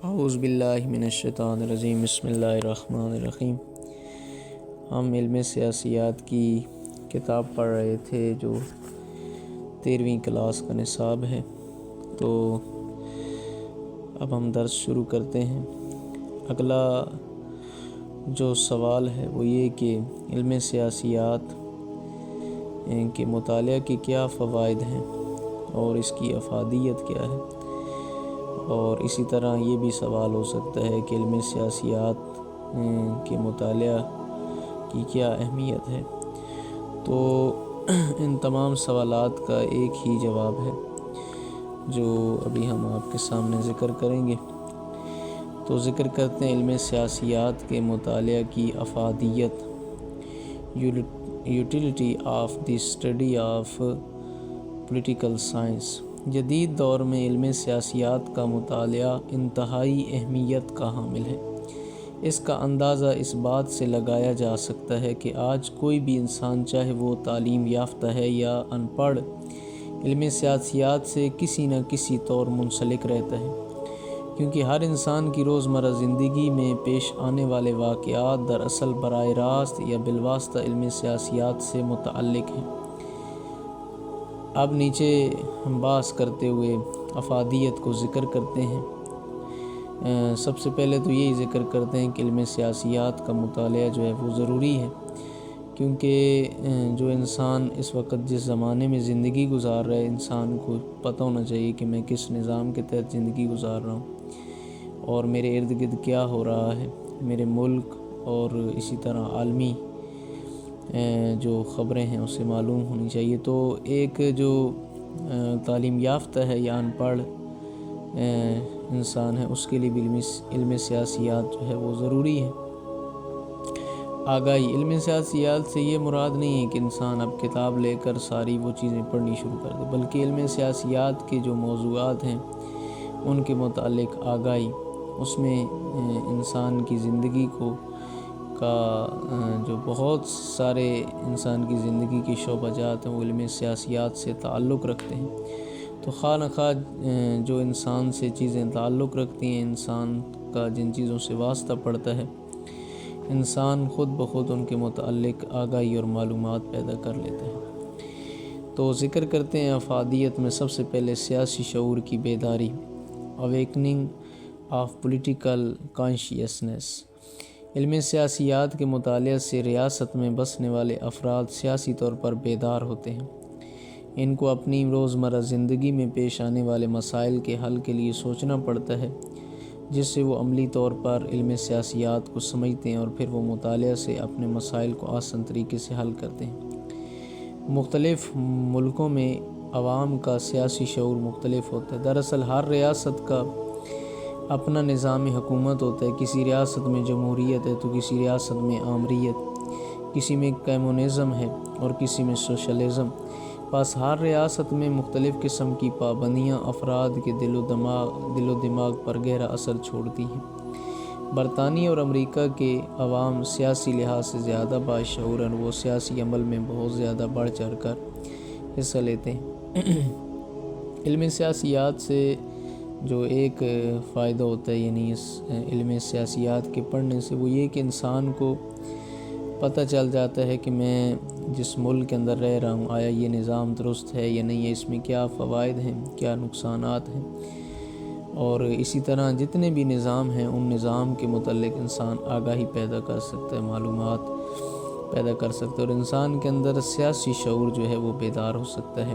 اعوذ باللہ من الشیطان الرجیم، بسم اللہ الرحمن الرحیم۔ ہم علم سیاسیات کی کتاب پڑھ رہے تھے جو 13ویں کلاس کا نصاب ہے، تو اب ہم درس شروع کرتے ہیں۔ اگلا جو سوال ہے وہ یہ کہ علم سیاسیات کے مطالعہ کے کیا فوائد ہیں اور اس کی افادیت کیا ہے، اور اسی طرح یہ بھی سوال ہو سکتا ہے کہ علم سیاسیات کے مطالعہ کی کیا اہمیت ہے۔ تو ان تمام سوالات کا ایک ہی جواب ہے جو ابھی ہم آپ کے سامنے ذکر کریں گے۔ تو ذکر کرتے ہیں علم سیاسیات کے مطالعہ کی افادیت، utility of the study of political science. جدید دور میں علم سیاسیات کا مطالعہ انتہائی اہمیت کا حامل ہے۔ اس کا اندازہ اس بات سے لگایا جا سکتا ہے کہ آج کوئی بھی انسان، چاہے وہ تعلیم یافتہ ہے یا ان پڑھ، علم سیاسیات سے کسی نہ کسی طور منسلک رہتا ہے، کیونکہ ہر انسان کی روزمرہ زندگی میں پیش آنے والے واقعات دراصل براہ راست یا بالواسطہ علم سیاسیات سے متعلق ہیں۔ اب نیچے ہم بحث کرتے ہوئے افادیت کو ذکر کرتے ہیں۔ سب سے پہلے تو یہی ذکر کرتے ہیں کہ علم سیاسیات کا مطالعہ جو ہے وہ ضروری ہے، کیونکہ جو انسان اس وقت جس زمانے میں زندگی گزار رہا ہے، انسان کو پتہ ہونا چاہیے کہ میں کس نظام کے تحت زندگی گزار رہا ہوں اور میرے ارد گرد کیا ہو رہا ہے، میرے ملک اور اسی طرح عالمی جو خبریں ہیں اسے معلوم ہونی چاہیے۔ تو ایک جو تعلیم یافتہ ہے یا ان پڑھ انسان ہے، اس کے لیے بھی علم سیاسیات جو ہے وہ ضروری ہے۔ آگاہی، علم سیاسیات سے یہ مراد نہیں ہے کہ انسان اب کتاب لے کر ساری وہ چیزیں پڑھنی شروع کر دے، بلکہ علم سیاسیات کے جو موضوعات ہیں ان کے متعلق آگاہی، اس میں انسان کی زندگی کا جو بہت سارے انسان کی زندگی کے شعبہ جات ہیں وہ علم سیاسیات سے تعلق رکھتے ہیں۔ تو خواہ نخواہ جو انسان سے چیزیں تعلق رکھتی ہیں، انسان کا جن چیزوں سے واسطہ پڑتا ہے، انسان خود بخود ان کے متعلق آگاہی اور معلومات پیدا کر لیتا ہے۔ تو ذکر کرتے ہیں افادیت میں سب سے پہلے سیاسی شعور کی بیداری، اویکننگ آف پولیٹیکل کانشیسنس۔ علم سیاسیات کے مطالعہ سے ریاست میں بسنے والے افراد سیاسی طور پر بیدار ہوتے ہیں۔ ان کو اپنی روزمرہ زندگی میں پیش آنے والے مسائل کے حل کے لیے سوچنا پڑتا ہے، جس سے وہ عملی طور پر علم سیاسیات کو سمجھتے ہیں اور پھر وہ مطالعہ سے اپنے مسائل کو آسان طریقے سے حل کرتے ہیں۔ مختلف ملکوں میں عوام کا سیاسی شعور مختلف ہوتا ہے۔ دراصل ہر ریاست کا اپنا نظام حکومت ہوتا ہے۔ کسی ریاست میں جمہوریت ہے تو کسی ریاست میں آمریت، کسی میں کمیونزم ہے اور کسی میں سوشلزم۔ بس ہر ریاست میں مختلف قسم کی پابندیاں افراد کے دل و دماغ پر گہرا اثر چھوڑتی ہیں۔ برطانیہ اور امریکہ کے عوام سیاسی لحاظ سے زیادہ باشعور ہیں، وہ سیاسی عمل میں بہت زیادہ بڑھ چڑھ کر حصہ لیتے ہیں۔ علم سیاسیات سے جو ایک فائدہ ہوتا ہے، یعنی اس علم سیاسیات کے پڑھنے سے، وہ یہ کہ انسان کو پتہ چل جاتا ہے کہ میں جس ملک کے اندر رہ رہا ہوں، آیا یہ نظام درست ہے یا نہیں ہے، اس میں کیا فوائد ہیں، کیا نقصانات ہیں، اور اسی طرح جتنے بھی نظام ہیں ان نظام کے متعلق انسان آگاہی پیدا کر سکتا ہے، معلومات پیدا کر سکتا ہے، اور انسان کے اندر سیاسی شعور جو ہے وہ بیدار ہو سکتا ہے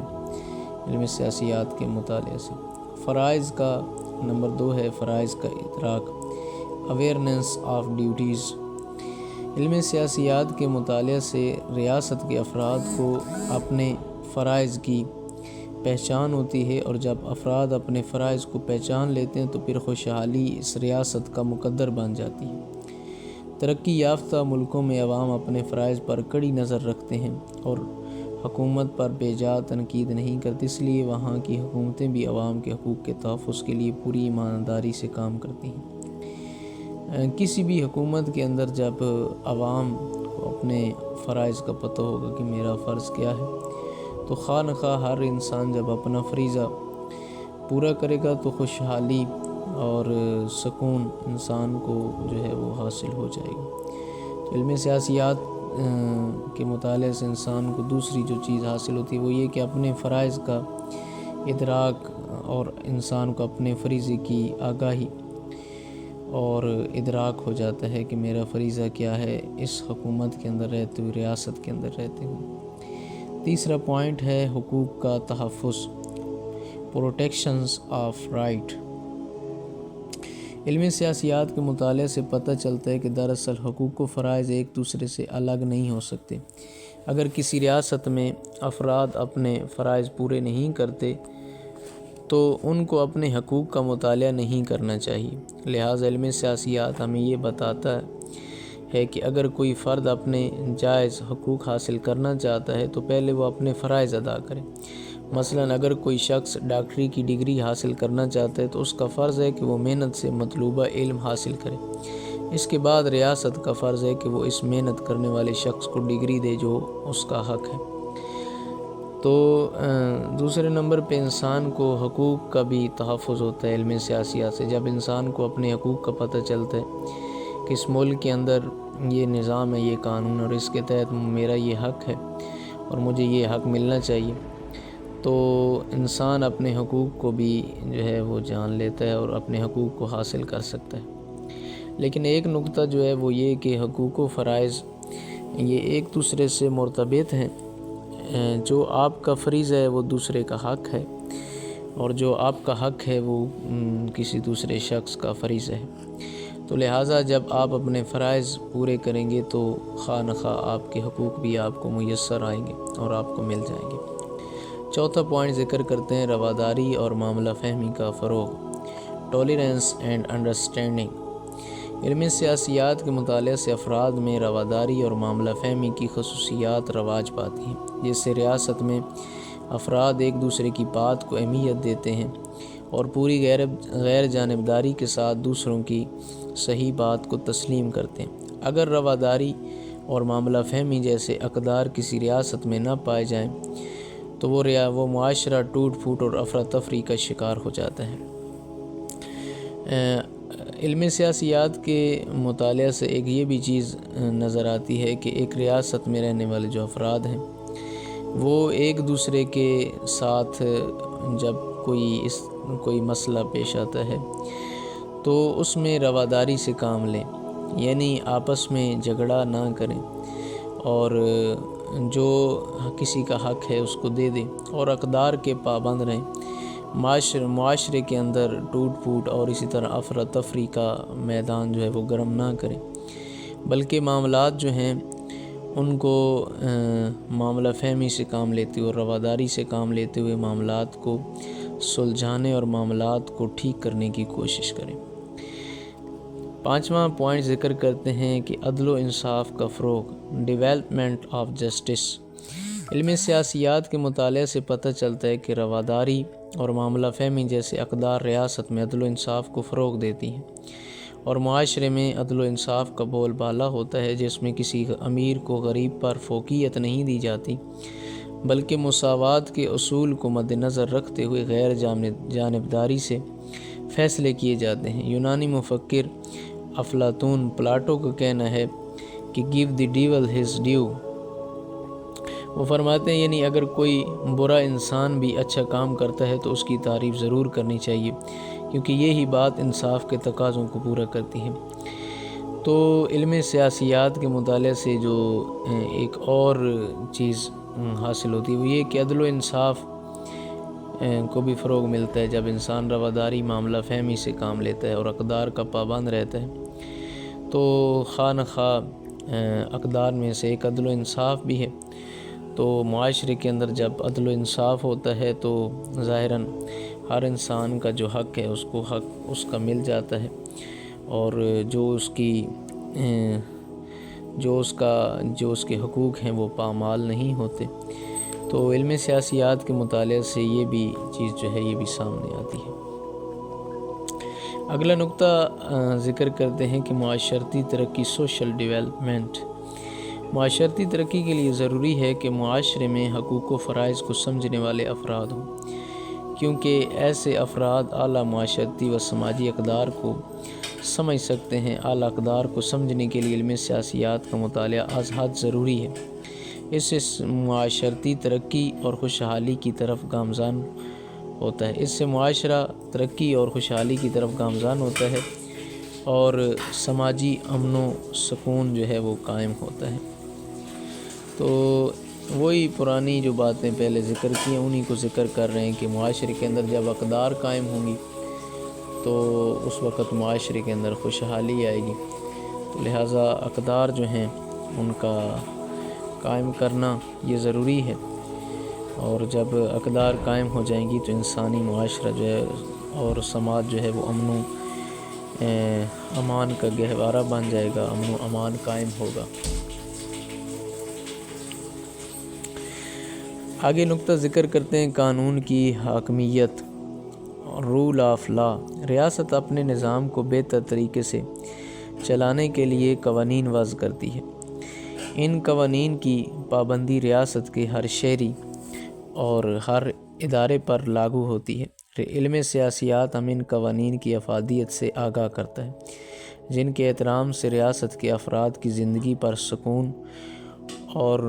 علم سیاسیات کے مطالعے سے۔ فرائض کا نمبر 2 ہے فرائض کا ادراک، اویئرنیس آف ڈیوٹیز۔ علم سیاسیات کے مطالعہ سے ریاست کے افراد کو اپنے فرائض کی پہچان ہوتی ہے، اور جب افراد اپنے فرائض کو پہچان لیتے ہیں تو پھر خوشحالی اس ریاست کا مقدر بن جاتی ہے۔ ترقی یافتہ ملکوں میں عوام اپنے فرائض پر کڑی نظر رکھتے ہیں اور حکومت پر بے جا تنقید نہیں کرتی، اس لیے وہاں کی حکومتیں بھی عوام کے حقوق کے تحفظ کے لیے پوری ایمانداری سے کام کرتی ہیں۔ کسی بھی حکومت کے اندر جب عوام کو اپنے فرائض کا پتہ ہوگا کہ میرا فرض کیا ہے، تو خواہ نخواہ ہر انسان جب اپنا فریضہ پورا کرے گا تو خوشحالی اور سکون انسان کو جو ہے وہ حاصل ہو جائے گا۔ تو علم سیاسیات کے مطالعے سے انسان کو دوسری جو چیز حاصل ہوتی ہے وہ یہ کہ اپنے فرائض کا ادراک اور انسان کو اپنے فریضے کی آگاہی اور ادراک ہو جاتا ہے کہ میرا فریضہ کیا ہے اس حکومت کے اندر رہتے ہوئے، ریاست کے اندر رہتے ہوئے۔ تیسرا پوائنٹ ہے حقوق کا تحفظ، پروٹیکشنز آف رائٹ۔ علم سیاسیات کے مطالعے سے پتہ چلتا ہے کہ دراصل حقوق و فرائض ایک دوسرے سے الگ نہیں ہو سکتے۔ اگر کسی ریاست میں افراد اپنے فرائض پورے نہیں کرتے تو ان کو اپنے حقوق کا مطالعہ نہیں کرنا چاہیے۔ لہٰذا علم سیاسیات ہمیں یہ بتاتا ہے کہ اگر کوئی فرد اپنے جائز حقوق حاصل کرنا چاہتا ہے تو پہلے وہ اپنے فرائض ادا کرے۔ مثلاً اگر کوئی شخص ڈاکٹری کی ڈگری حاصل کرنا چاہتا ہے تو اس کا فرض ہے کہ وہ محنت سے مطلوبہ علم حاصل کرے۔ اس کے بعد ریاست کا فرض ہے کہ وہ اس محنت کرنے والے شخص کو ڈگری دے جو اس کا حق ہے۔ تو دوسرے نمبر پہ انسان کو حقوق کا بھی تحفظ ہوتا ہے علم سیاسیات سے۔ جب انسان کو اپنے حقوق کا پتہ چلتا ہے کہ اس ملک کے اندر یہ نظام ہے، یہ قانون، اور اس کے تحت میرا یہ حق ہے اور مجھے یہ حق ملنا چاہیے، تو انسان اپنے حقوق کو بھی جو ہے وہ جان لیتا ہے اور اپنے حقوق کو حاصل کر سکتا ہے۔ لیکن ایک نقطہ جو ہے وہ یہ کہ حقوق و فرائض یہ ایک دوسرے سے مرتبط ہیں۔ جو آپ کا فریضہ ہے وہ دوسرے کا حق ہے، اور جو آپ کا حق ہے وہ کسی دوسرے شخص کا فریضہ ہے۔ تو لہٰذا جب آپ اپنے فرائض پورے کریں گے تو خواہ نخواہ آپ کے حقوق بھی آپ کو میسر آئیں گے اور آپ کو مل جائیں گے۔ چوتھا پوائنٹ ذکر کرتے ہیں رواداری اور معاملہ فہمی کا فروغ، ٹالرنس اینڈ انڈرسٹینڈنگ۔ علم سیاسیات کے مطالعے سے افراد میں رواداری اور معاملہ فہمی کی خصوصیات رواج پاتی ہیں، جس سے ریاست میں افراد ایک دوسرے کی بات کو اہمیت دیتے ہیں اور پوری غیر جانبداری کے ساتھ دوسروں کی صحیح بات کو تسلیم کرتے ہیں۔ اگر رواداری اور معاملہ فہمی جیسے اقدار کسی ریاست میں نہ پائے جائیں تو وہ معاشرہ ٹوٹ پھوٹ اور افراتفری کا شکار ہو جاتا ہے۔ علم سیاسیات کے مطالعہ سے ایک یہ بھی چیز نظر آتی ہے کہ ایک ریاست میں رہنے والے جو افراد ہیں وہ ایک دوسرے کے ساتھ جب کوئی مسئلہ پیش آتا ہے تو اس میں رواداری سے کام لیں، یعنی آپس میں جھگڑا نہ کریں اور جو کسی کا حق ہے اس کو دے دیں اور اقدار کے پابند رہیں۔ معاشرے کے اندر ٹوٹ پھوٹ اور اسی طرح افراتفری کا میدان جو ہے وہ گرم نہ کریں، بلکہ معاملات جو ہیں ان کو معاملہ فہمی سے کام لیتے ہوئے اور رواداری سے کام لیتے ہوئے معاملات کو سلجھانے اور معاملات کو ٹھیک کرنے کی کوشش کریں۔ پانچواں پوائنٹ ذکر کرتے ہیں کہ عدل و انصاف کا فروغ، ڈیولپمنٹ آف جسٹس۔ علم سیاسیات کے مطالعے سے پتہ چلتا ہے کہ رواداری اور معاملہ فہمی جیسے اقدار ریاست میں عدل و انصاف کو فروغ دیتی ہیں اور معاشرے میں عدل و انصاف کا بول بالا ہوتا ہے، جس میں کسی امیر کو غریب پر فوقیت نہیں دی جاتی بلکہ مساوات کے اصول کو مد نظر رکھتے ہوئے غیر جانبداری سے فیصلے کیے جاتے ہیں۔ یونانی مفکر افلاطون پلاٹو کا کہنا ہے کہ give the devil his due۔ وہ فرماتے ہیں یعنی اگر کوئی برا انسان بھی اچھا کام کرتا ہے تو اس کی تعریف ضرور کرنی چاہیے، کیونکہ یہی بات انصاف کے تقاضوں کو پورا کرتی ہے۔ تو علم سیاسیات کے مطالعے سے جو ایک اور چیز حاصل ہوتی ہے وہ یہ کہ عدل و انصاف کو بھی فروغ ملتا ہے جب انسان رواداری معاملہ فہمی سے کام لیتا ہے اور اقدار کا پابند رہتا ہے۔ تو خواہ نخواہ اقدار میں سے ایک عدل و انصاف بھی ہے، تو معاشرے کے اندر جب عدل و انصاف ہوتا ہے تو ظاہراً ہر انسان کا جو حق ہے اس کو حق اس کا مل جاتا ہے، اور جو اس کے حقوق ہیں وہ پامال نہیں ہوتے۔ تو علم سیاسیات کے مطالعے سے یہ بھی چیز جو ہے یہ بھی سامنے آتی ہے۔ اگلا نقطہ ذکر کرتے ہیں کہ معاشرتی ترقی، سوشل ڈیولپمنٹ۔ معاشرتی ترقی کے لیے ضروری ہے کہ معاشرے میں حقوق و فرائض کو سمجھنے والے افراد ہوں، کیونکہ ایسے افراد اعلیٰ معاشرتی و سماجی اقدار کو سمجھ سکتے ہیں۔ اعلیٰ اقدار کو سمجھنے کے لیے علم سیاسیات کا مطالعہ از حد ضروری ہے۔ اس سے معاشرتی ترقی اور خوشحالی کی طرف گامزن ہوتا ہے اور سماجی امن و سکون جو ہے وہ قائم ہوتا ہے۔ تو وہی پرانی جو باتیں پہلے ذکر کی ہیں انہی کو ذکر کر رہے ہیں کہ معاشرے کے اندر جب اقدار قائم ہوں گی تو اس وقت معاشرے کے اندر خوشحالی آئے گی۔ تو لہٰذا اقدار جو ہیں ان کا قائم کرنا یہ ضروری ہے، اور جب اقدار قائم ہو جائیں گی تو انسانی معاشرہ جو ہے اور سماج جو ہے وہ امن و امان کا گہوارہ بن جائے گا، امن و امان قائم ہوگا۔ آگے نقطہ ذکر کرتے ہیں قانون کی حاکمیت، رول آف لا۔ ریاست اپنے نظام کو بہتر طریقے سے چلانے کے لیے قوانین وضع کرتی ہے۔ ان قوانین کی پابندی ریاست کے ہر شہری اور ہر ادارے پر لاگو ہوتی ہے۔ علم سیاسیات ہم ان قوانین کی افادیت سے آگاہ کرتا ہے، جن کے احترام سے ریاست کے افراد کی زندگی پر سکون اور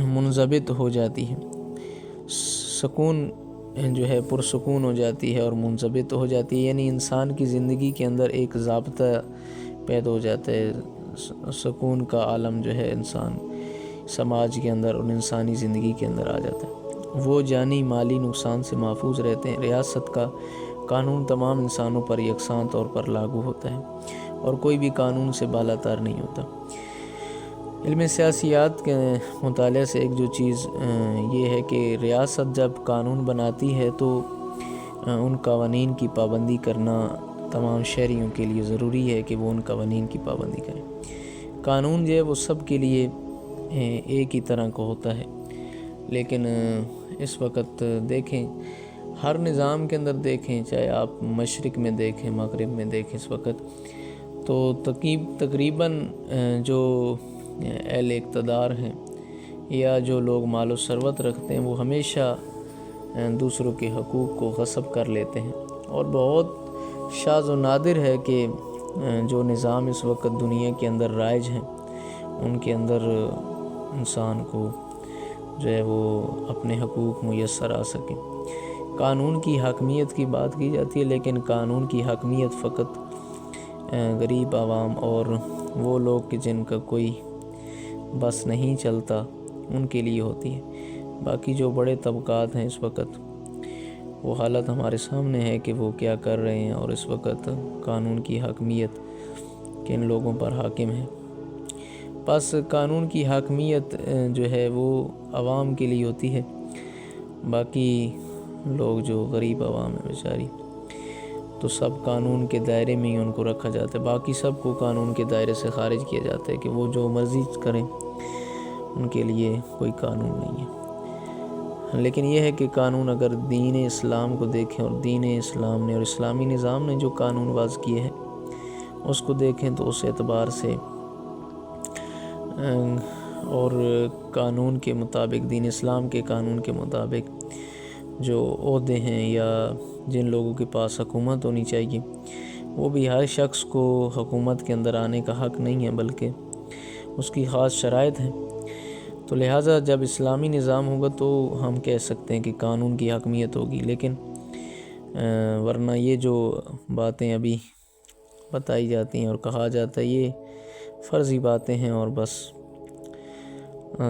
منضبط ہو جاتی ہے، سکون جو ہے پرسکون ہو جاتی ہے اور منضبط ہو جاتی ہے، یعنی انسان کی زندگی کے اندر ایک ضابطہ پیدا ہو جاتا ہے، سکون کا عالم جو ہے انسان سماج کے اندر اور انسانی زندگی کے اندر آ جاتا ہے، وہ جانی مالی نقصان سے محفوظ رہتے ہیں۔ ریاست کا قانون تمام انسانوں پر یکساں طور پر لاگو ہوتا ہے اور کوئی بھی قانون سے بالاتر نہیں ہوتا۔ علم سیاسیات کے مطالعے سے ایک جو چیز یہ ہے کہ ریاست جب قانون بناتی ہے تو ان قوانین کی پابندی کرنا تمام شہریوں کے لیے ضروری ہے کہ وہ ان قوانین کی پابندی کریں۔ قانون جو ہے وہ سب کے لیے ایک ہی طرح کا ہوتا ہے، لیکن اس وقت دیکھیں ہر نظام کے اندر دیکھیں، چاہے آپ مشرق میں دیکھیں مغرب میں دیکھیں، اس وقت تو تقریباً جو اہل اقتدار ہیں یا جو لوگ مال و ثروت رکھتے ہیں وہ ہمیشہ دوسروں کے حقوق کو غصب کر لیتے ہیں، اور بہت شاذ و نادر ہے کہ جو نظام اس وقت دنیا کے اندر رائج ہیں ان کے اندر انسان کو جو ہے وہ اپنے حقوق میسر آ سکیں۔ قانون کی حاکمیت کی بات کی جاتی ہے، لیکن قانون کی حاکمیت فقط غریب عوام اور وہ لوگ کہ جن کا کوئی بس نہیں چلتا ان کے لیے ہوتی ہے۔ باقی جو بڑے طبقات ہیں اس وقت وہ حالت ہمارے سامنے ہے کہ وہ کیا کر رہے ہیں، اور اس وقت قانون کی حاکمیت کن لوگوں پر حاکم ہے۔ بس قانون کی حاکمیت جو ہے وہ عوام کے لیے ہوتی ہے، باقی لوگ جو غریب عوام ہیں بیچاری تو سب قانون کے دائرے میں ہی ان کو رکھا جاتا ہے، باقی سب کو قانون کے دائرے سے خارج کیا جاتا ہے کہ وہ جو مرضی کریں، ان کے لیے کوئی قانون نہیں ہے۔ لیکن یہ ہے کہ قانون اگر دین اسلام کو دیکھیں اور دین اسلام نے اور اسلامی نظام نے جو قانون وضع کیے ہیں اس کو دیکھیں تو اس اعتبار سے اور قانون کے مطابق، دین اسلام کے قانون کے مطابق جو عہدے ہیں یا جن لوگوں کے پاس حکومت ہونی چاہیے وہ بھی ہر شخص کو حکومت کے اندر آنے کا حق نہیں ہے، بلکہ اس کی خاص شرائط ہیں۔ تو لہٰذا جب اسلامی نظام ہوگا تو ہم کہہ سکتے ہیں کہ قانون کی حاکمیت ہوگی، لیکن ورنہ یہ جو باتیں ابھی بتائی جاتی ہیں اور کہا جاتا ہے یہ فرضی باتیں ہیں اور بس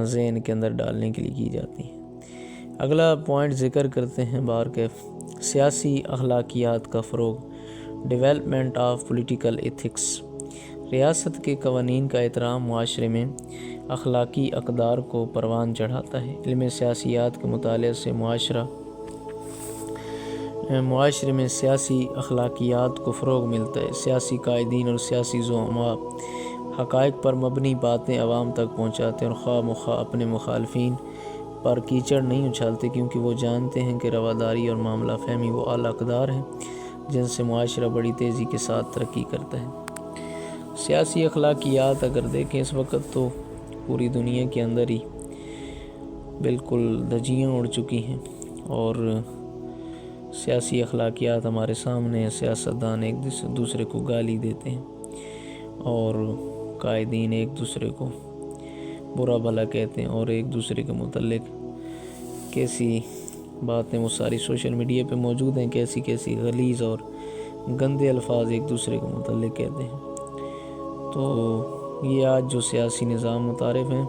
ذہن کے اندر ڈالنے کے لیے کی جاتی ہیں۔ اگلا پوائنٹ ذکر کرتے ہیں بارکیف سیاسی اخلاقیات کا فروغ، ڈیولپمنٹ آف پولیٹیکل ایتھکس۔ ریاست کے قوانین کا احترام معاشرے میں اخلاقی اقدار کو پروان چڑھاتا ہے۔ علم سیاسیات کے مطالعے سے معاشرے میں سیاسی اخلاقیات کو فروغ ملتا ہے۔ سیاسی قائدین اور سیاسی زعماء حقائق پر مبنی باتیں عوام تک پہنچاتے ہیں اور خواہ مخواہ اپنے مخالفین پر کیچڑ نہیں اچھالتے، کیونکہ وہ جانتے ہیں کہ رواداری اور معاملہ فہمی وہ اعلیٰ اقدار ہیں جن سے معاشرہ بڑی تیزی کے ساتھ ترقی کرتا ہے۔ سیاسی اخلاقیات اگر دیکھیں اس وقت تو پوری دنیا کے اندر ہی بالکل دھجیاں اڑ چکی ہیں، اور سیاسی اخلاقیات ہمارے سامنے ہیں، سیاستدان ایک دوسرے کو گالی دیتے ہیں اور قائدین ایک دوسرے کو برا بھلا کہتے ہیں، اور ایک دوسرے کے متعلق کیسی باتیں وہ ساری سوشل میڈیا پہ موجود ہیں، کیسی غلیظ اور گندے الفاظ ایک دوسرے کے متعلق کہتے ہیں۔ تو یہ آج جو سیاسی نظام متعارف ہیں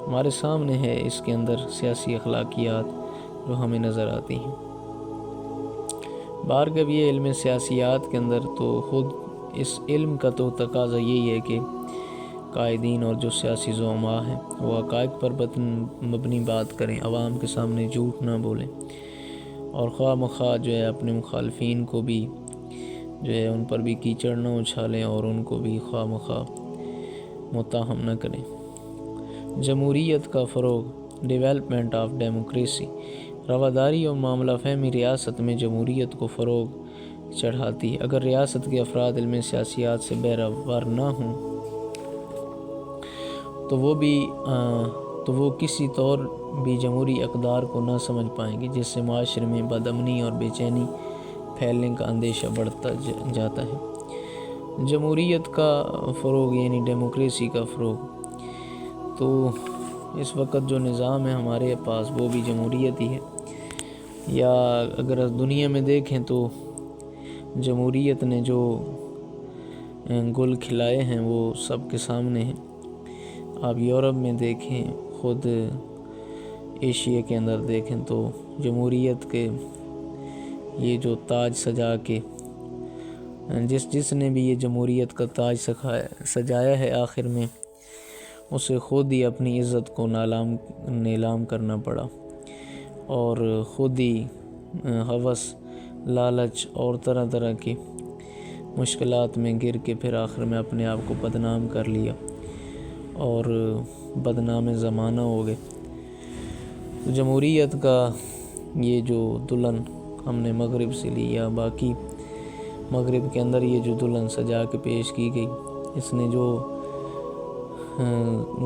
ہمارے سامنے ہے، اس کے اندر سیاسی اخلاقیات جو ہمیں نظر آتی ہیں۔ بار کب یہ علم سیاسیات کے اندر تو خود اس علم کا تو تقاضا یہی ہے کہ قائدین اور جو سیاسی زعماء ہیں وہ حقائق پر مبنی بات کریں، عوام کے سامنے جھوٹ نہ بولیں، اور خواہ مخواہ جو ہے اپنے مخالفین کو بھی جو ہے ان پر بھی کیچڑ نہ اچھالیں اور ان کو بھی خواہ مخواہ متہم نہ کریں۔ جمہوریت کا فروغ، ڈیولپمنٹ آف ڈیموکریسی، رواداری اور معاملہ فہمی ریاست میں جمہوریت کو فروغ چڑھاتی ہے۔ اگر ریاست کے افراد علم سیاسیات سے بہرہ نہ ہوں تو وہ کسی طور بھی جمہوری اقدار کو نہ سمجھ پائیں گے، جس سے معاشرے میں بدامنی اور بے چینی پھیلنے کا اندیشہ بڑھتا جاتا ہے۔ جمہوریت کا فروغ یعنی ڈیموکریسی کا فروغ، تو اس وقت جو نظام ہے ہمارے پاس وہ بھی جمہوریت ہی ہے، یا اگر دنیا میں دیکھیں تو جمہوریت نے جو گل کھلائے ہیں وہ سب کے سامنے ہیں۔ آپ یورپ میں دیکھیں، خود ایشیا کے اندر دیکھیں تو جمہوریت کے یہ جو تاج سجا کے جس نے بھی یہ جمہوریت کا تاج سجایا ہے، آخر میں اسے خود ہی اپنی عزت کو نیلام کرنا پڑا، اور خود ہی ہوس، لالچ اور طرح طرح کی مشکلات میں گر کے پھر آخر میں اپنے آپ کو بدنام کر لیا اور بدنام زمانہ ہو گئے۔ تو جمہوریت کا یہ جو دلہن ہم نے مغرب سے لی، یا باقی مغرب کے اندر یہ جو دلہن سجا کے پیش کی گئی، اس نے جو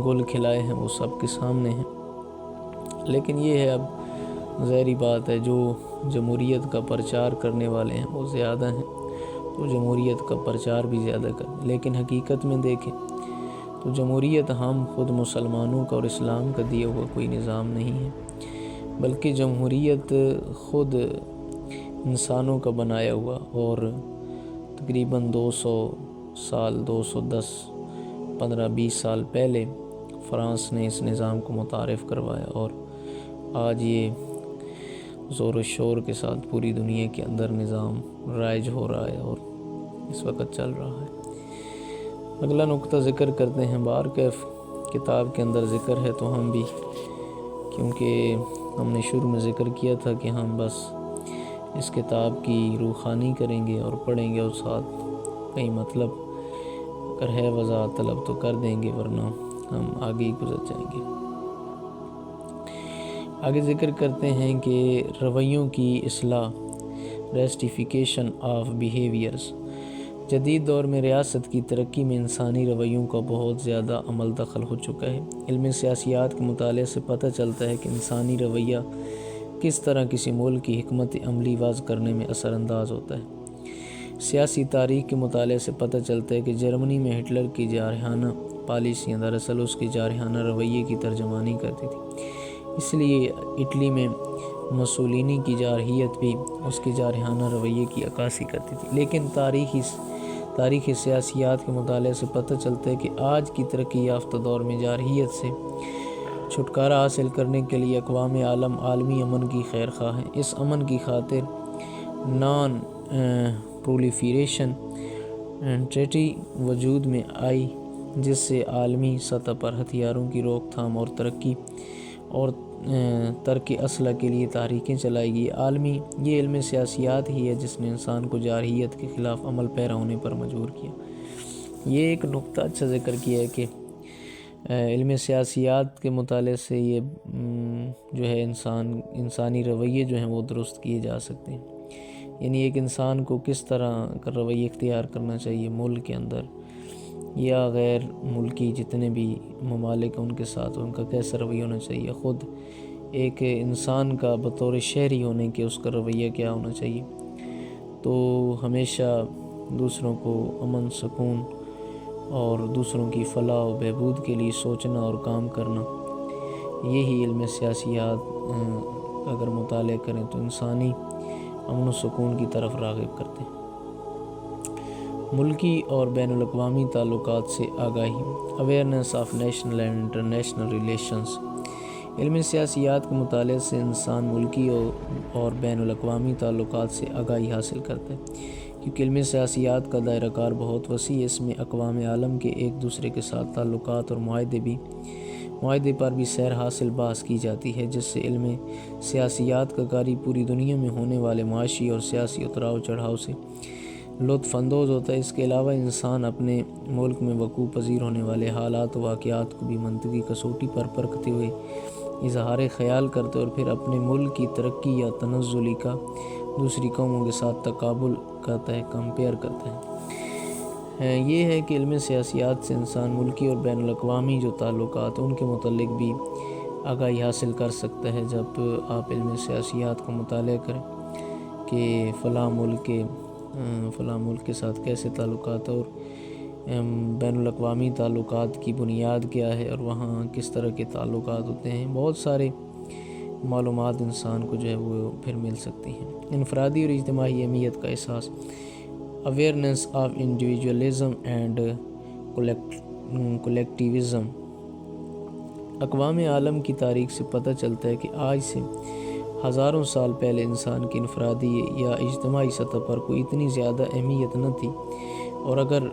گل کھلائے ہیں وہ سب کے سامنے ہیں۔ لیکن یہ ہے، اب ظاہری بات ہے، جو جمہوریت کا پرچار کرنے والے ہیں وہ زیادہ ہیں تو جمہوریت کا پرچار بھی زیادہ کریں، لیکن حقیقت میں دیکھیں تو جمہوریت ہم خود مسلمانوں کا اور اسلام کا دیا ہوا کوئی نظام نہیں ہے، بلکہ جمہوریت خود انسانوں کا بنایا ہوا، اور تقریباً 200 سال 210 15-20 سال پہلے فرانس نے اس نظام کو متعارف کروایا، اور آج یہ زور و شور کے ساتھ پوری دنیا کے اندر نظام رائج ہو رہا ہے اور اس وقت چل رہا ہے۔ اگلا نقطہ ذکر کرتے ہیں، بارکیف کتاب کے اندر ذکر ہے تو ہم بھی، کیونکہ ہم نے شروع میں ذکر کیا تھا کہ ہم بس اس کتاب کی روخانی کریں گے اور پڑھیں گے، اور ساتھ کئی مطلب اگر ہے وضاحت طلب تو کر دیں گے، ورنہ ہم آگے ہی گزر جائیں گے۔ آگے ذکر کرتے ہیں کہ رویوں کی اصلاح، ریسٹیفیکیشن آف بیہیویئرز۔ جدید دور میں ریاست کی ترقی میں انسانی رویوں کا بہت زیادہ عمل دخل ہو چکا ہے۔ علم سیاسیات کے مطالعے سے پتہ چلتا ہے کہ انسانی رویہ کس طرح کسی ملک کی حکمت عملی وضع کرنے میں اثر انداز ہوتا ہے۔ سیاسی تاریخ کے مطالعے سے پتہ چلتا ہے کہ جرمنی میں ہٹلر کی جارحانہ پالیسیاں دراصل اس کے جارحانہ رویے کی ترجمانی کرتی تھی، اس لیے اٹلی میں مسولینی کی جارحیت بھی اس کے جارحانہ رویے کی عکاسی کرتی تھی۔ لیکن تاریخی سیاسیات کے مطالعے سے پتہ چلتا ہے کہ آج کی ترقی یافتہ دور میں جارحیت سے چھٹکارا حاصل کرنے کے لیے اقوام عالم عالمی امن کی خیر خواہ ہیں۔ اس امن کی خاطر نان پرولیفریشن ٹریٹی وجود میں آئی، جس سے عالمی سطح پر ہتھیاروں کی روک تھام اور ترقی اور ترک اسلحہ کے لیے تحریکیں چلائی گئی۔ یہ علم سیاسیات ہی ہے جس نے انسان کو جارحیت کے خلاف عمل پیرا ہونے پر مجبور کیا۔ یہ ایک نقطہ اچھا ذکر کیا ہے کہ علم سیاسیات کے مطالعے سے یہ جو ہے انسانی رویے جو ہیں وہ درست کیے جا سکتے ہیں، یعنی ایک انسان کو کس طرح کا رویہ اختیار کرنا چاہیے ملک کے اندر یا غیر ملکی جتنے بھی ممالک ان کے ساتھ ان کا کیسا رویہ ہونا چاہیے۔ خود ایک انسان کا بطور شہری ہونے کے اس کا رویہ کیا ہونا چاہیے؟ تو ہمیشہ دوسروں کو امن، سکون اور دوسروں کی فلاح و بہبود کے لیے سوچنا اور کام کرنا، یہی علم سیاسیات اگر مطالعہ کریں تو انسانی امن و سکون کی طرف راغب کرتے ہیں۔ ملکی اور بین الاقوامی تعلقات سے آگاہی، awareness of national and international relations. علم سیاسیات کے مطالعے سے انسان ملکی اور بین الاقوامی تعلقات سے آگاہی حاصل کرتا ہے، کیونکہ علم سیاسیات کا دائرہ کار بہت وسیع ہے۔ اس میں اقوام عالم کے ایک دوسرے کے ساتھ تعلقات اور معاہدے پر بھی سیر حاصل بحث کی جاتی ہے، جس سے علم سیاسیات کا قاری پوری دنیا میں ہونے والے معاشی اور سیاسی اتراؤ چڑھاؤ سے لطف اندوز ہوتا ہے۔ اس کے علاوہ انسان اپنے ملک میں وقوع پذیر ہونے والے حالات و واقعات کو بھی منطقی کسوٹی پر پرکھتے ہوئے اظہار خیال کرتے اور پھر اپنے ملک کی ترقی یا تنزلی کا دوسری قوموں کے ساتھ تقابل کرتا ہے، کمپیئر کرتا ہے۔ یہ ہے کہ علم سیاسیات سے انسان ملکی اور بین الاقوامی جو تعلقات ہیں ان کے متعلق بھی آگاہی حاصل کر سکتا ہے۔ جب آپ علم سیاسیات کا مطالعہ کریں کہ فلاں ملک کے ساتھ کیسے تعلقات اور بین الاقوامی تعلقات کی بنیاد کیا ہے اور وہاں کس طرح کے تعلقات ہوتے ہیں، بہت سارے معلومات انسان کو جو ہے وہ پھر مل سکتی ہیں۔ انفرادی اور اجتماعی اہمیت کا احساس، اویئرنیس آف انڈیویجولزم اینڈ کولیکٹیوزم۔ اقوام عالم کی تاریخ سے پتہ چلتا ہے کہ آج سے ہزاروں سال پہلے انسان کی انفرادی یا اجتماعی سطح پر کوئی اتنی زیادہ اہمیت نہ تھی، اور اگر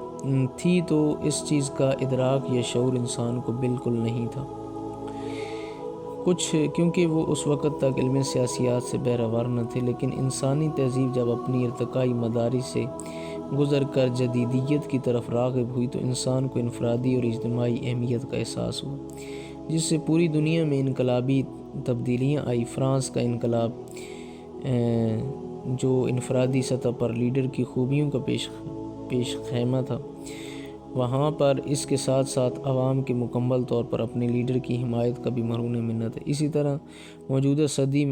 تھی تو اس چیز کا ادراک یا شعور انسان کو بالکل نہیں تھا، کیونکہ وہ اس وقت تک علم سیاسیات سے بہرہ نہ تھے۔ لیکن انسانی تہذیب جب اپنی ارتقائی مدارج سے گزر کر جدیدیت کی طرف راغب ہوئی تو انسان کو انفرادی اور اجتماعی اہمیت کا احساس ہوا، جس سے پوری دنیا میں انقلابی تبدیلیاں آئی۔ فرانس کا انقلاب جو انفرادی سطح پر لیڈر کی خوبیوں کا پیش خیمہ تھا، وہاں پر اس کے ساتھ ساتھ عوام کے مکمل طور پر اپنے لیڈر کی حمایت کا بھی مرہون منت ہے۔ اسی طرح موجودہ صدی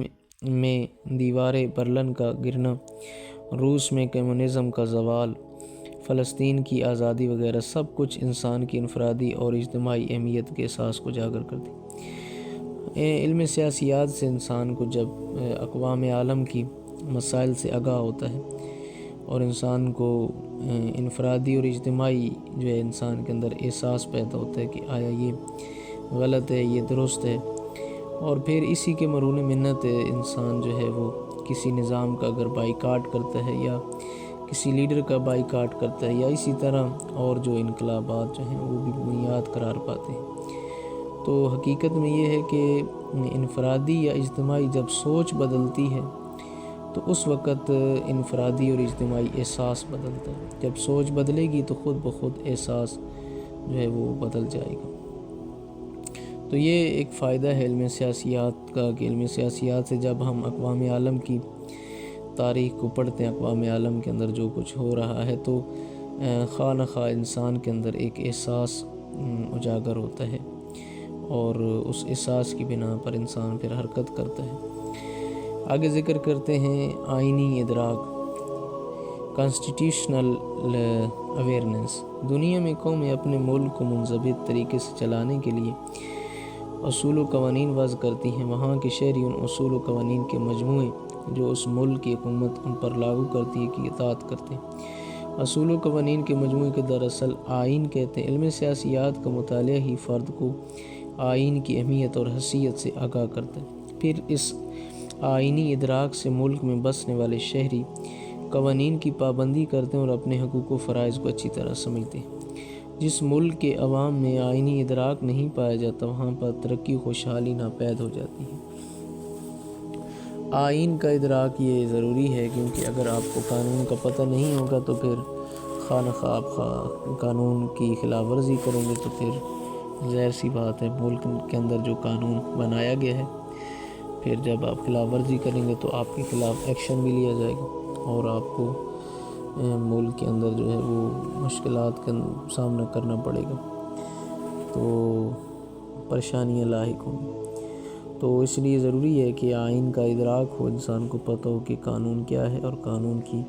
میں دیوار برلن کا گرنا، روس میں کمیونزم کا زوال، فلسطین کی آزادی وغیرہ سب کچھ انسان کی انفرادی اور اجتماعی اہمیت کے احساس کو اجاگر کرتی۔ علم سیاسیات سے انسان کو جب اقوام عالم کی مسائل سے آگاہ ہوتا ہے اور انسان کو انفرادی اور اجتماعی جو ہے انسان کے اندر احساس پیدا ہوتا ہے کہ آیا یہ غلط ہے، یہ درست ہے، اور پھر اسی کے مرہون منت انسان جو ہے وہ کسی نظام کا اگر بائیکاٹ کرتا ہے یا کسی لیڈر کا بائیکاٹ کرتا ہے، یا اسی طرح اور جو انقلابات جو ہیں وہ بھی بنیاد قرار پاتے ہیں۔ تو حقیقت میں یہ ہے کہ انفرادی یا اجتماعی جب سوچ بدلتی ہے تو اس وقت انفرادی اور اجتماعی احساس بدلتا ہے۔ جب سوچ بدلے گی تو خود بخود احساس جو ہے وہ بدل جائے گا۔ تو یہ ایک فائدہ ہے علم سیاسیات کا کہ علم سیاسیات سے جب ہم اقوام عالم کی تاریخ کو پڑھتے ہیں، اقوام عالم کے اندر جو کچھ ہو رہا ہے، تو خواہ نخواہ انسان کے اندر ایک احساس اجاگر ہوتا ہے، اور اس احساس کی بنا پر انسان پھر حرکت کرتا ہے۔ آگے ذکر کرتے ہیں آئینی ادراک، کانسٹیٹیوشنل اویئرنیس۔ دنیا میں قومیں اپنے ملک کو منضبط طریقے سے چلانے کے لیے اصول و قوانین وضع کرتی ہیں۔ وہاں کے شہری ان اصول و قوانین کے مجموعے جو اس ملک کی حکومت ان پر لاگو کرتی ہے کی اطاعت کرتے ہیں۔ اصول و قوانین کے مجموعے کے دراصل آئین کہتے ہیں۔ علم سیاسیات کا مطالعہ ہی فرد کو آئین کی اہمیت اور حیثیت سے آگاہ کرتا ہے۔ پھر اس آئینی ادراک سے ملک میں بسنے والے شہری قوانین کی پابندی کرتے ہیں اور اپنے حقوق و فرائض کو اچھی طرح سمجھتے ہیں۔ جس ملک کے عوام میں آئینی ادراک نہیں پایا جاتا وہاں پر ترقی خوشحالی ناپید ہو جاتی ہے۔ آئین کا ادراک یہ ضروری ہے کیونکہ اگر آپ کو قانون کا پتہ نہیں ہوگا تو پھر خواہ نخواہ آپ قانون کی خلاف ورزی کریں گے، تو پھر ظاہر سی بات ہے ملک کے اندر جو قانون بنایا گیا ہے پھر جب آپ خلاف ورزی کریں گے تو آپ کے خلاف ایکشن بھی لیا جائے گا اور آپ کو ملک کے اندر جو ہے وہ مشکلات کا سامنا کرنا پڑے گا، تو پریشانیاں لاحق ہوں گی۔ تو اس لیے ضروری ہے کہ آئین کا ادراک ہو، انسان کو پتہ ہو کہ قانون کیا ہے، اور قانون کی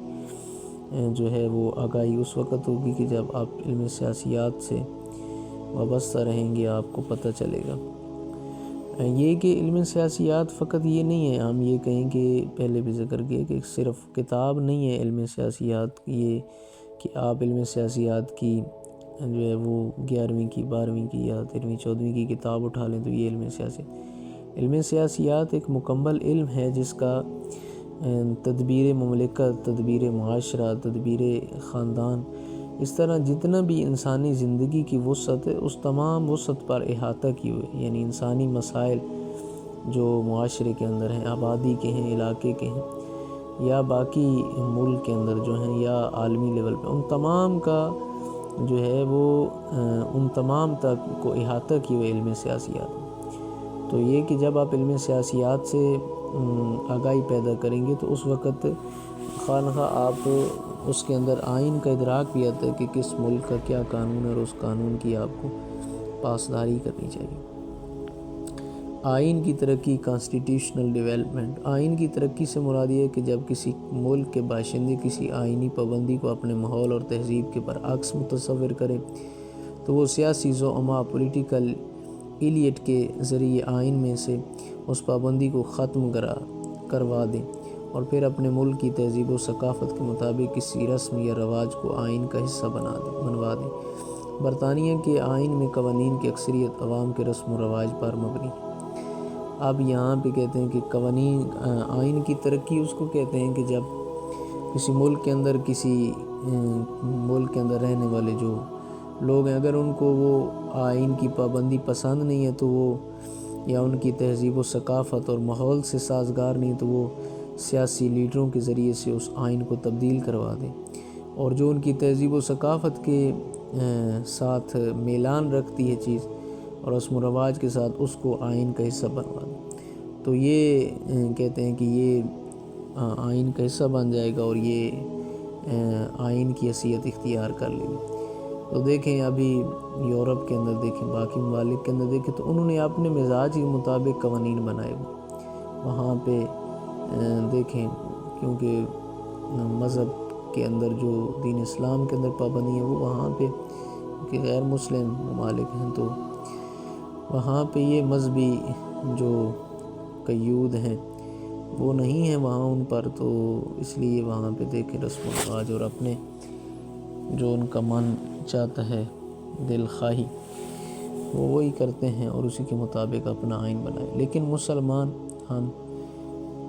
جو ہے وہ آگاہی اس وقت ہوگی کہ جب آپ علم سیاسیات سے وابستہ رہیں گے، آپ کو پتہ چلے گا۔ یہ کہ علم سیاسیات فقط یہ نہیں ہے، ہم یہ کہیں کہ پہلے بھی ذکر کیا کہ صرف کتاب نہیں ہے علم سیاسیات، یہ کہ آپ علم سیاسیات کی جو ہے وہ 11ویں کی 12ویں کی یا 13ویں 14ویں کی کتاب اٹھا لیں تو یہ علم سیاسیات ایک مکمل علم ہے جس کا تدبیر مملکت، تدبیر معاشرہ، تدبیر خاندان، اس طرح جتنا بھی انسانی زندگی کی وسعت ہے اس تمام وسعت پر احاطہ کی ہوئے، یعنی انسانی مسائل جو معاشرے کے اندر ہیں، آبادی کے ہیں، علاقے کے ہیں، یا باقی ملک کے اندر جو ہیں، یا عالمی لیول پہ، ان تمام کا جو ہے وہ ان تمام تک کو احاطہ کی ہوئے علم سیاسیات۔ تو یہ کہ جب آپ علم سیاسیات سے آگاہی پیدا کریں گے تو اس وقت خواہ آپ اس کے اندر آئین کا ادراک بھی آتا ہے کہ کس ملک کا کیا قانون ہے، اور اس قانون کی آپ کو پاسداری کرنی چاہیے۔ آئین کی ترقی، کانسٹیٹیوشنل ڈیولپمنٹ۔ آئین کی ترقی سے مراد یہ ہے کہ جب کسی ملک کے باشندے کسی آئینی پابندی کو اپنے ماحول اور تہذیب کے برعکس متصور کریں تو وہ سیاسی زعماء، پولیٹیکل ایلیٹ کے ذریعے آئین میں سے اس پابندی کو ختم کروا دیں، اور پھر اپنے ملک کی تہذیب و ثقافت کے مطابق کسی رسم یا رواج کو آئین کا حصہ بنوا دیں۔ برطانیہ کے آئین میں قوانین کی اکثریت عوام کے رسم و رواج پر مبنی ہے۔ اب یہاں پہ کہتے ہیں کہ قوانین، آئین کی ترقی اس کو کہتے ہیں کہ جب کسی ملک کے اندر رہنے والے جو لوگ ہیں، اگر ان کو وہ آئین کی پابندی پسند نہیں ہے تو وہ، یا ان کی تہذیب و ثقافت اور ماحول سے سازگار نہیں، تو وہ سیاسی لیڈروں کے ذریعے سے اس آئین کو تبدیل کروا دیں، اور جو ان کی تہذیب و ثقافت کے ساتھ میلان رکھتی ہے چیز اور رسم و رواج کے ساتھ، اس کو آئین کا حصہ بنوا دیں۔ تو یہ کہتے ہیں کہ یہ آئین کا حصہ بن جائے گا اور یہ آئین کی حیثیت اختیار کر لے گی۔ تو دیکھیں ابھی یورپ کے اندر دیکھیں، باقی ممالک کے اندر دیکھیں، تو انہوں نے اپنے مزاج کے مطابق قوانین بنائے ہوئے وہاں پہ دیکھیں، کیونکہ مذہب کے اندر جو دین اسلام کے اندر پابندی ہے وہ وہاں پہ کہ غیر مسلم ممالک ہیں تو وہاں پہ یہ مذہبی جو قیود ہیں وہ نہیں ہیں وہاں ان پر، تو اس لیے وہاں پہ دیکھیں رسم و رواج اور اپنے جو ان کا من چاہتا ہے دل خواہی وہ وہی کرتے ہیں اور اسی کے مطابق اپنا آئین بنائے۔ لیکن مسلمان ہم،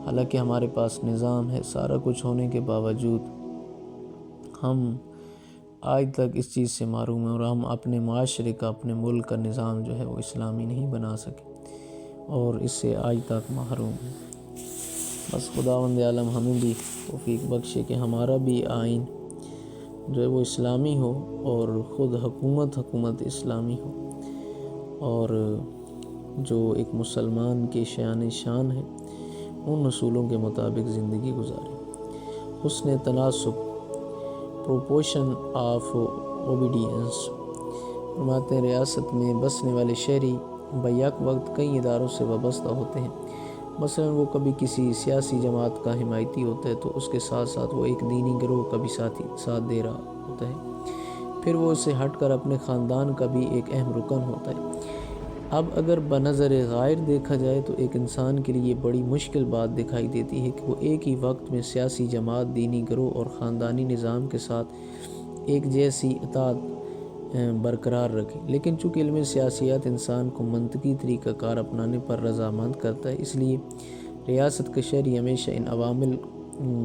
حالانکہ ہمارے پاس نظام ہے، سارا کچھ ہونے کے باوجود ہم آج تک اس چیز سے محروم ہیں، اور ہم اپنے معاشرے کا، اپنے ملک کا نظام جو ہے وہ اسلامی نہیں بنا سکے، اور اس سے آج تک محروم ہیں۔ بس خداوند عالم ہمیں بھی توفیق بخشے کہ ہمارا بھی آئین جو ہے وہ اسلامی ہو، اور خود حکومت اسلامی ہو، اور جو ایک مسلمان کے شان ہے ان اصولوں کے مطابق زندگی گزارے۔ حسن تناسب، پروپورشن آف اوبیڈینس۔ فرماتے ہیں ریاست میں بسنے والے شہری بیک وقت کئی اداروں سے وابستہ ہوتے ہیں، مثلا وہ کبھی کسی سیاسی جماعت کا حمایتی ہوتا ہے تو اس کے ساتھ ساتھ وہ ایک دینی گروہ کا بھی ساتھ دے رہا ہوتا ہے، پھر وہ اسے ہٹ کر اپنے خاندان کا بھی ایک اہم رکن ہوتا ہے۔ اب اگر بنظر غائر دیکھا جائے تو ایک انسان کے لیے بڑی مشکل بات دکھائی دیتی ہے کہ وہ ایک ہی وقت میں سیاسی جماعت، دینی گروہ اور خاندانی نظام کے ساتھ ایک جیسی اطاعت برقرار رکھے۔ لیکن چونکہ علم سیاسیات انسان کو منطقی طریقہ کار اپنانے پر رضامند کرتا ہے، اس لیے ریاست کا شہری ہمیشہ ان عوامل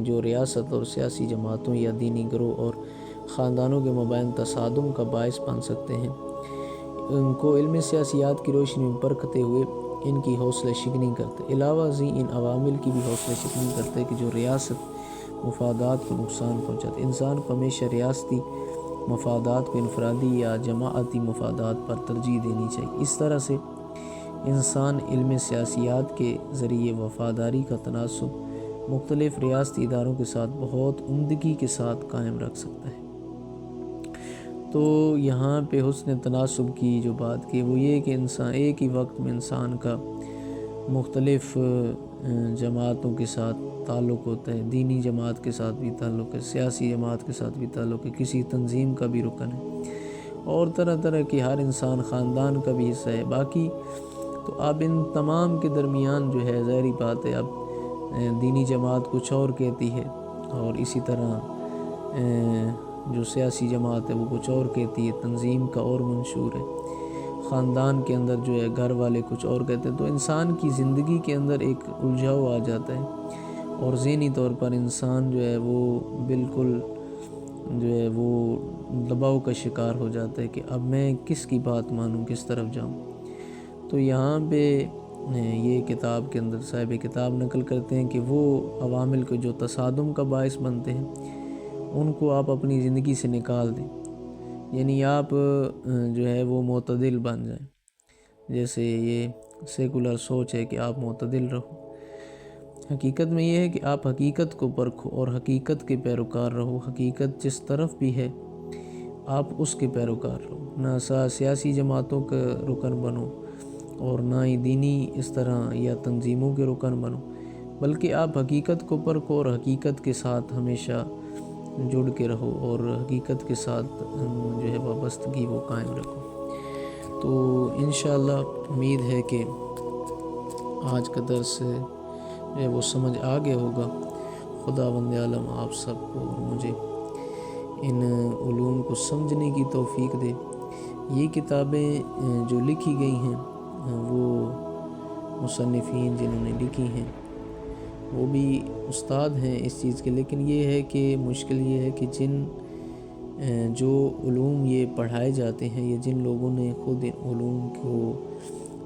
جو ریاست اور سیاسی جماعتوں یا دینی گروہ اور خاندانوں کے مابین تصادم کا باعث بن سکتے ہیں، ان کو علم سیاسیات کی روشنی میں پرکھتے ہوئے ان کی حوصلہ شکنی کرتے۔ علاوہ ازیں ان عوامل کی بھی حوصلہ شکنی کرتے کہ جو ریاست مفادات کو نقصان پہنچاتے۔ انسان کو ہمیشہ ریاستی مفادات کو انفرادی یا جماعتی مفادات پر ترجیح دینی چاہیے۔ اس طرح سے انسان علم سیاسیات کے ذریعے وفاداری کا تناسب مختلف ریاستی اداروں کے ساتھ بہت عمدگی کے ساتھ قائم رکھ سکتا ہے۔ تو یہاں پہ حسن تناسب کی جو بات کی وہ یہ کہ انسان ایک ہی وقت میں انسان کا مختلف جماعتوں کے ساتھ تعلق ہوتا ہے، دینی جماعت کے ساتھ بھی تعلق ہے، سیاسی جماعت کے ساتھ بھی تعلق ہے، کسی تنظیم کا بھی رکن ہے، اور طرح طرح کی ہر انسان خاندان کا بھی حصہ ہے۔ باقی تو اب ان تمام کے درمیان جو ہے ظاہری بات ہے، اب دینی جماعت کچھ اور کہتی ہے، اور اسی طرح جو سیاسی جماعت ہے وہ کچھ اور کہتی ہے، تنظیم کا اور منشور ہے، خاندان کے اندر جو ہے گھر والے کچھ اور کہتے ہیں۔ تو انسان کی زندگی کے اندر ایک الجھاؤ آ جاتا ہے، اور ذہنی طور پر انسان جو ہے وہ بالکل جو ہے وہ دباؤ کا شکار ہو جاتا ہے کہ اب میں کس کی بات مانوں، کس طرف جاؤں۔ تو یہاں پہ یہ کتاب کے اندر صاحب کتاب نقل کرتے ہیں کہ وہ عوامل کو جو تصادم کا باعث بنتے ہیں ان کو آپ اپنی زندگی سے نکال دیں، یعنی آپ جو ہے وہ معتدل بن جائیں۔ جیسے یہ سیکولر سوچ ہے کہ آپ معتدل رہو، حقیقت میں یہ ہے کہ آپ حقیقت کو پرکھو اور حقیقت کے پیروکار رہو، حقیقت جس طرف بھی ہے آپ اس کے پیروکار رہو، نہ سیاسی جماعتوں کا رکن بنو اور نہ ہی دینی اس طرح یا تنظیموں کے رکن بنو، بلکہ آپ حقیقت کو پرکھو اور حقیقت کے ساتھ ہمیشہ جڑ کے رہو، اور حقیقت کے ساتھ جو ہے وابستگی وہ قائم رکھو۔ تو انشاءاللہ امید ہے کہ آج کا درس جو ہے وہ سمجھ آ گیا ہوگا۔ خداوند عالم آپ سب کو اور مجھے ان علوم کو سمجھنے کی توفیق دے۔ یہ کتابیں جو لکھی گئی ہیں وہ مصنفین جنہوں نے لکھی ہیں وہ بھی استاد ہیں اس چیز کے، لیکن یہ ہے کہ مشکل یہ ہے کہ جو علوم یہ پڑھائے جاتے ہیں یا جن لوگوں نے خود ان علوم کو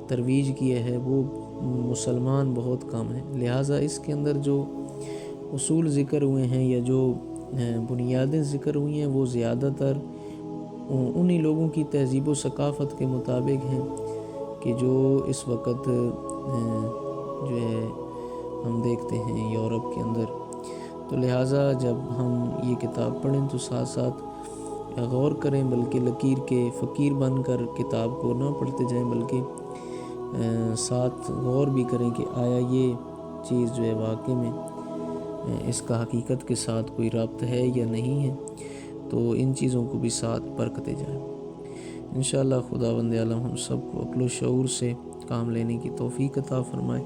ترویج کیا ہے وہ مسلمان بہت کم ہیں، لہٰذا اس کے اندر جو اصول ذکر ہوئے ہیں یا جو بنیادیں ذکر ہوئی ہیں وہ زیادہ تر انہی لوگوں کی تہذیب و ثقافت کے مطابق ہیں کہ جو اس وقت جو ہے ہم دیکھتے ہیں یورپ کے اندر۔ تو لہٰذا جب ہم یہ کتاب پڑھیں تو ساتھ ساتھ غور کریں، بلکہ لکیر کے فقیر بن کر کتاب کو نہ پڑھتے جائیں، بلکہ ساتھ غور بھی کریں کہ آیا یہ چیز جو ہے واقعی میں اس کا حقیقت کے ساتھ کوئی رابط ہے یا نہیں ہے، تو ان چیزوں کو بھی ساتھ پرکھتے جائیں۔ انشاءاللہ خداوند عالم ہم سب کو عقل و شعور سے کام لینے کی توفیق عطا فرمائے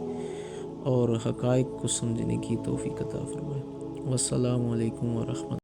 اور حقائق کو سمجھنے کی توفیق عطا فرمائے۔ والسلام علیکم ورحمۃ اللہ۔